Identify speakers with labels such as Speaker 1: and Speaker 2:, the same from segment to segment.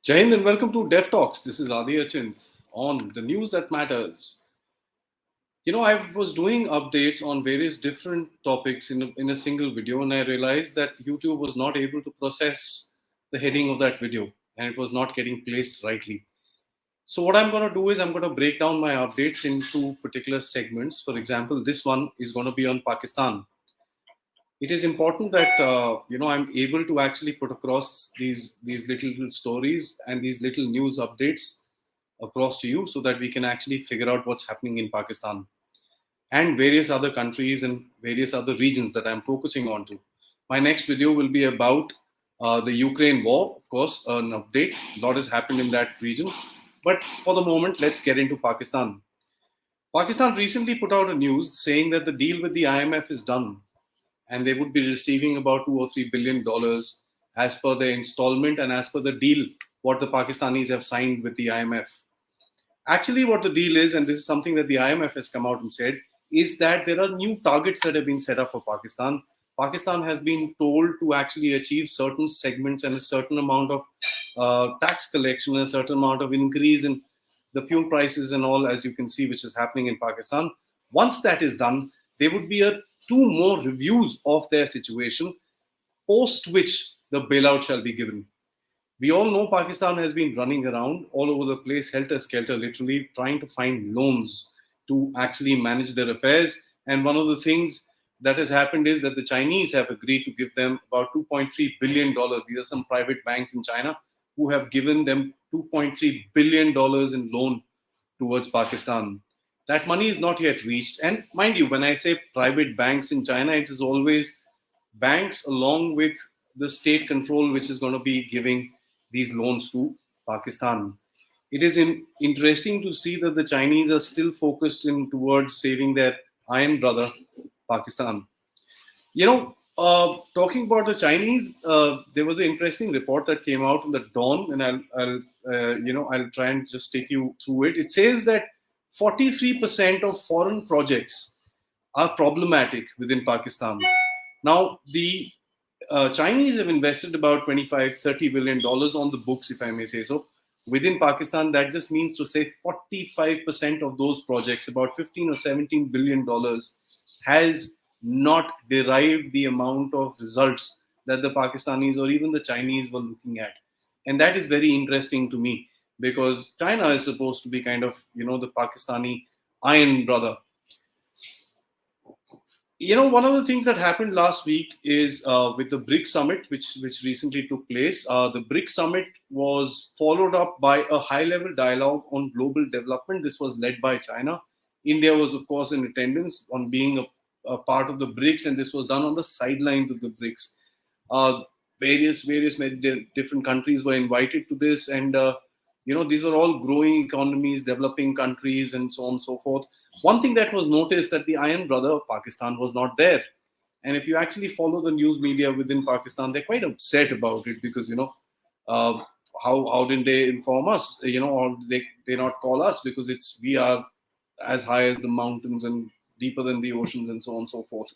Speaker 1: Jai Hind and welcome to Dev Talks. This is Aadi on the news that matters. I was doing updates on various different topics in a single video, and I realized that YouTube was not able to process the heading of that video and it was not getting placed rightly. So, what I'm going to do is I'm going to break down my updates into particular segments. For example, this one is going to be on Pakistan. It is important that I'm able to actually put across these little stories and these little news updates across to you so that we can actually figure out what's happening in Pakistan and various other countries and various other regions that I'm focusing on to. My next video will be about the Ukraine war, of course, an update. A lot has happened in that region. But for the moment, let's get into Pakistan. Pakistan recently put out a news saying that the deal with the IMF is done and they would be receiving about $2 or $3 billion as per the installment and as per the deal what the Pakistanis have signed with the IMF. Actually, what the deal is, and this is something that the IMF has come out and said, is that there are new targets that have been set up for Pakistan. Pakistan has been told to actually achieve certain segments and a certain amount of tax collection, a certain amount of increase in the fuel prices and all, as you can see, which is happening in Pakistan. Once that is done, there would be two more reviews of their situation, post which the bailout shall be given. We all know Pakistan has been running around all over the place, helter-skelter, literally trying to find loans to actually manage their affairs. And one of the things that has happened is that the Chinese have agreed to give them about $2.3 billion. These are some private banks in China who have given them $2.3 billion in loan towards Pakistan. That money is not yet reached. And mind you, when I say private banks in China, it is always banks along with the state control, which is going to be giving these loans to Pakistan. It is interesting to see that the Chinese are still focused in towards saving their iron brother, Pakistan. Talking about the Chinese, there was an interesting report that came out in the Dawn, and I'll try and just take you through it. It says that 43% of foreign projects are problematic within Pakistan. Now, the Chinese have invested about $25-30 billion on the books, if I may say so. Within Pakistan, that just means to say 45% of those projects, about $15 or $17 billion, has not derived the amount of results that the Pakistanis or even the Chinese were looking at. And that is very interesting to me because China is supposed to be kind of, the Pakistani iron brother. One of the things that happened last week is with the BRICS summit, which recently took place. The BRICS summit was followed up by a high-level dialogue on global development. This was led by China. India was, of course, in attendance on being a part of the BRICS, and this was done on the sidelines of the BRICS. Various different countries were invited to this, and these were all growing economies, developing countries, and so on and so forth. One thing that was noticed that the iron brother of Pakistan was not there. And if you actually follow the news media within Pakistan, they're quite upset about it because, how didn't they inform us, or they not call us because we are as high as the mountains and deeper than the oceans and so on and so forth.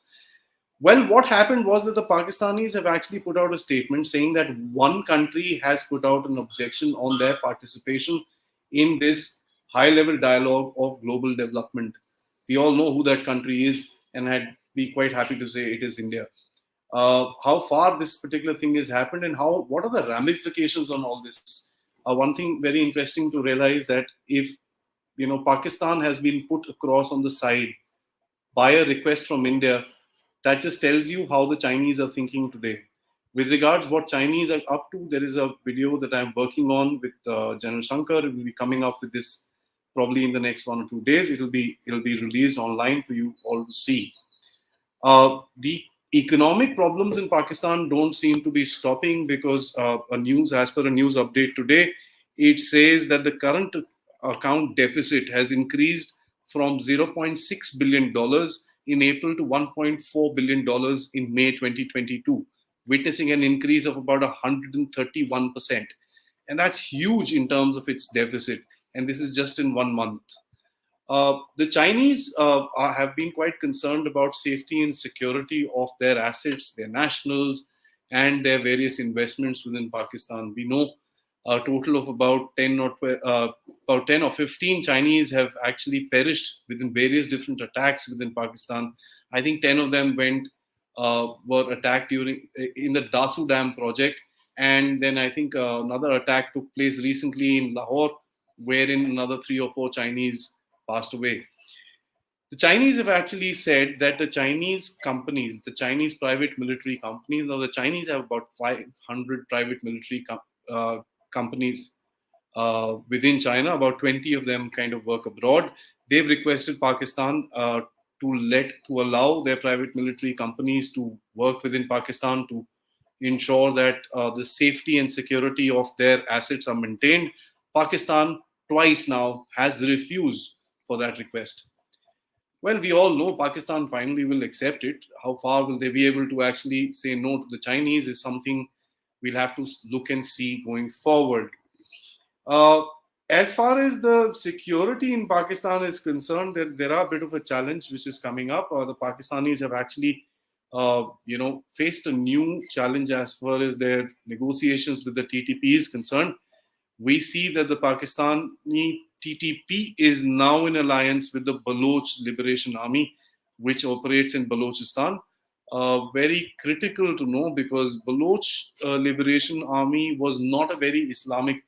Speaker 1: Well, what happened was that the Pakistanis have actually put out a statement saying that one country has put out an objection on their participation in this high-level dialogue of global development. We all know who that country is, and I'd be quite happy to say it is India. How far this particular thing has happened and what are the ramifications on all this? One thing very interesting to realize that if Pakistan has been put across on the side by a request from India, that just tells you how the Chinese are thinking today. With regards what Chinese are up to, there is a video that I'm working on with General Shankar. It will be coming up with this probably in the next 1 or 2 days. It'll be released online for you all to see. The economic problems in Pakistan don't seem to be stopping because as per a news update today, it says that the current account deficit has increased from $0.6 billion in April to $1.4 billion in May 2022, witnessing an increase of about 131%. And that's huge in terms of its deficit. And this is just in 1 month. The Chinese have been quite concerned about safety and security of their assets, their nationals, and their various investments within Pakistan. We know A total of about 10 or 15 Chinese have actually perished within various different attacks within Pakistan. I think 10 of them were attacked during in the Dasu Dam project, and then I think another attack took place recently in Lahore, wherein another 3 or 4 Chinese passed away. The Chinese have actually said that the Chinese companies, the Chinese private military companies, now the Chinese have about 500 private military companies within China. About 20 of them kind of work abroad. They've requested Pakistan to allow their private military companies to work within Pakistan to ensure that the safety and security of their assets are maintained. Pakistan twice now has refused for that request. Well, we all know Pakistan finally will accept it. How far will they be able to actually say no to the Chinese is something we'll have to look and see going forward. Uh, as far as the security in Pakistan is concerned, there are a bit of a challenge which is coming up. The Pakistanis have actually, faced a new challenge as far as their negotiations with the TTP is concerned. We see that the Pakistani TTP is now in alliance with the Baloch Liberation Army, which operates in Balochistan. Very critical to know because Baloch Liberation Army was not a very Islamic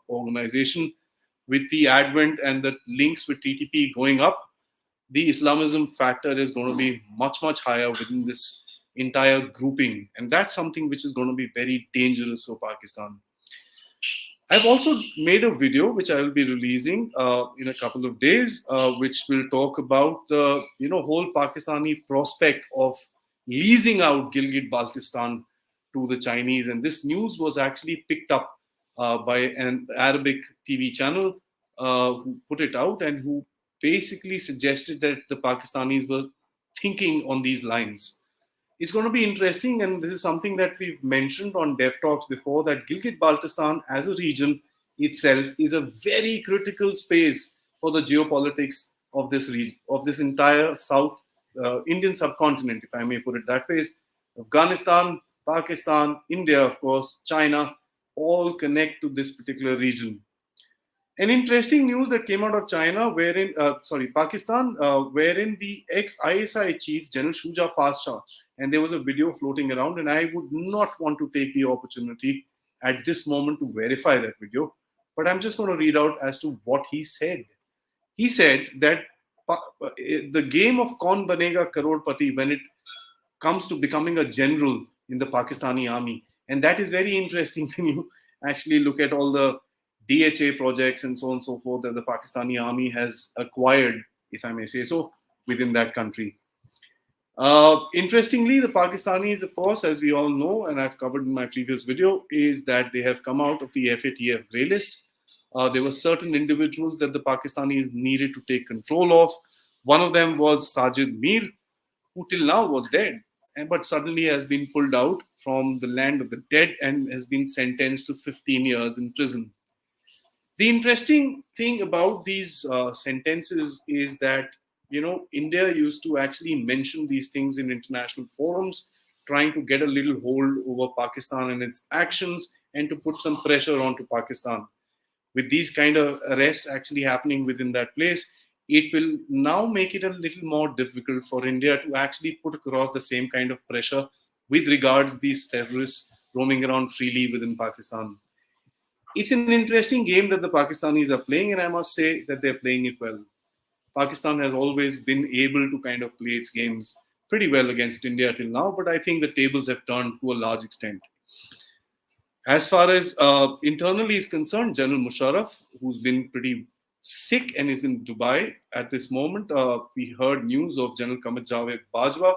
Speaker 1: organization. With the advent and the links with TTP going up, the Islamism factor is going to be much, much higher within this entire grouping. And that's something which is going to be very dangerous for Pakistan. I've also made a video which I will be releasing in a couple of days, which will talk about the whole Pakistani prospect of leasing out Gilgit-Baltistan to the Chinese. And this news was actually picked up by an Arabic TV channel who put it out and who basically suggested that the Pakistanis were thinking on these lines. It's going to be interesting, and this is something that we've mentioned on Dev Talks before, that Gilgit-Baltistan as a region itself is a very critical space for the geopolitics of this region, of this entire South Indian subcontinent, if I may put it that way. Afghanistan, Pakistan, India, of course, China, all connect to this particular region. An interesting news that came out of China, Pakistan, wherein the ex-ISI chief, General Shuja Pasha, and there was a video floating around, and I would not want to take the opportunity at this moment to verify that video, but I'm just going to read out as to what he said. He said that the game of Kaun Banega Karodpati, when it comes to becoming a general in the Pakistani army, and that is very interesting when you actually look at all the DHA projects and so on and so forth that the Pakistani army has acquired, if I may say so, within that country. Interestingly, the Pakistanis, of course, as we all know, and I've covered in my previous video, is that they have come out of the FATF grey list. There were certain individuals that the Pakistanis needed to take control of. One of them was Sajid Mir, who till now was dead, but suddenly has been pulled out from the land of the dead and has been sentenced to 15 years in prison. The interesting thing about these sentences is that India used to actually mention these things in international forums, trying to get a little hold over Pakistan and its actions and to put some pressure onto Pakistan. With these kind of arrests actually happening within that place, it will now make it a little more difficult for India to actually put across the same kind of pressure with regards these terrorists roaming around freely within Pakistan. It's an interesting game that the Pakistanis are playing, and I must say that they're playing it well. Pakistan has always been able to kind of play its games pretty well against India till now, but I think the tables have turned to a large extent. As far as internally is concerned, General Musharraf, who's been pretty sick and is in Dubai at this moment, we heard news of General Kamit Javed Bajwa,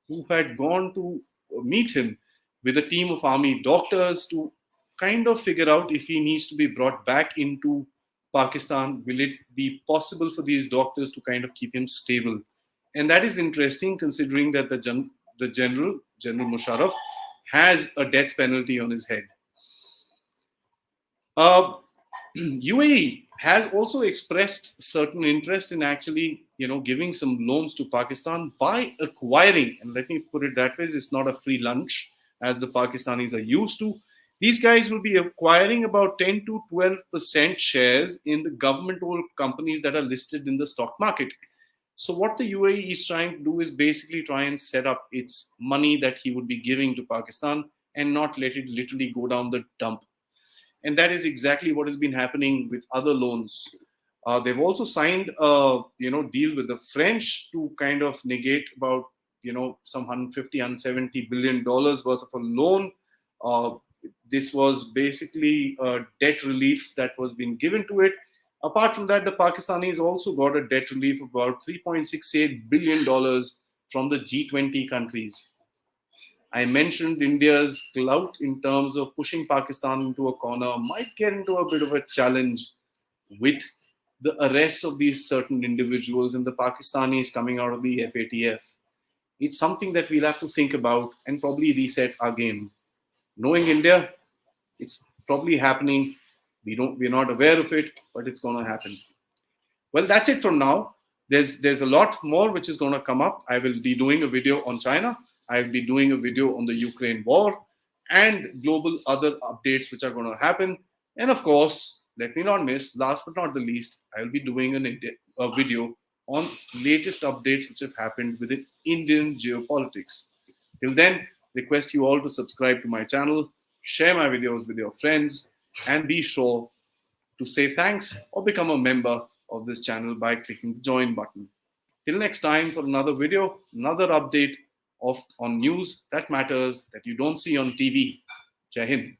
Speaker 1: who had gone to meet him with a team of army doctors to kind of figure out if he needs to be brought back into Pakistan. Will it be possible for these doctors to kind of keep him stable? And that is interesting considering that the General Musharraf, has a death penalty on his head. UAE has also expressed certain interest in actually, giving some loans to Pakistan by acquiring, and let me put it that way, it's not a free lunch as the Pakistanis are used to. These guys will be acquiring about 10 to 12% shares in the government-owned companies that are listed in the stock market. So what the UAE is trying to do is basically try and set up its money that he would be giving to Pakistan and not let it literally go down the dump. And that is exactly what has been happening with other loans. They've also signed a deal with the French to kind of negate about some 150, 170 billion dollars worth of a loan. Uh, this was basically debt relief that was being given to it. Apart from that, the Pakistanis also got a debt relief of about $3.68 billion from the G20 countries. I mentioned India's clout in terms of pushing Pakistan into a corner might get into a bit of a challenge with the arrest of these certain individuals and the Pakistanis coming out of the FATF. It's something that we'll have to think about and probably reset our game. Knowing India, it's probably happening. We're not aware of it, but it's going to happen. Well, that's it from now. There's a lot more which is going to come up. I will be doing a video on China. I'll be doing a video on the Ukraine war and global other updates which are going to happen. And of course, let me not miss, last but not the least, I'll be doing a video on latest updates which have happened within Indian geopolitics. Till then, request you all to subscribe to my channel, share my videos with your friends, and be sure to say thanks or become a member of this channel by clicking the join button. Till next time for another video, another update on news that matters that you don't see on TV. Jai Hind.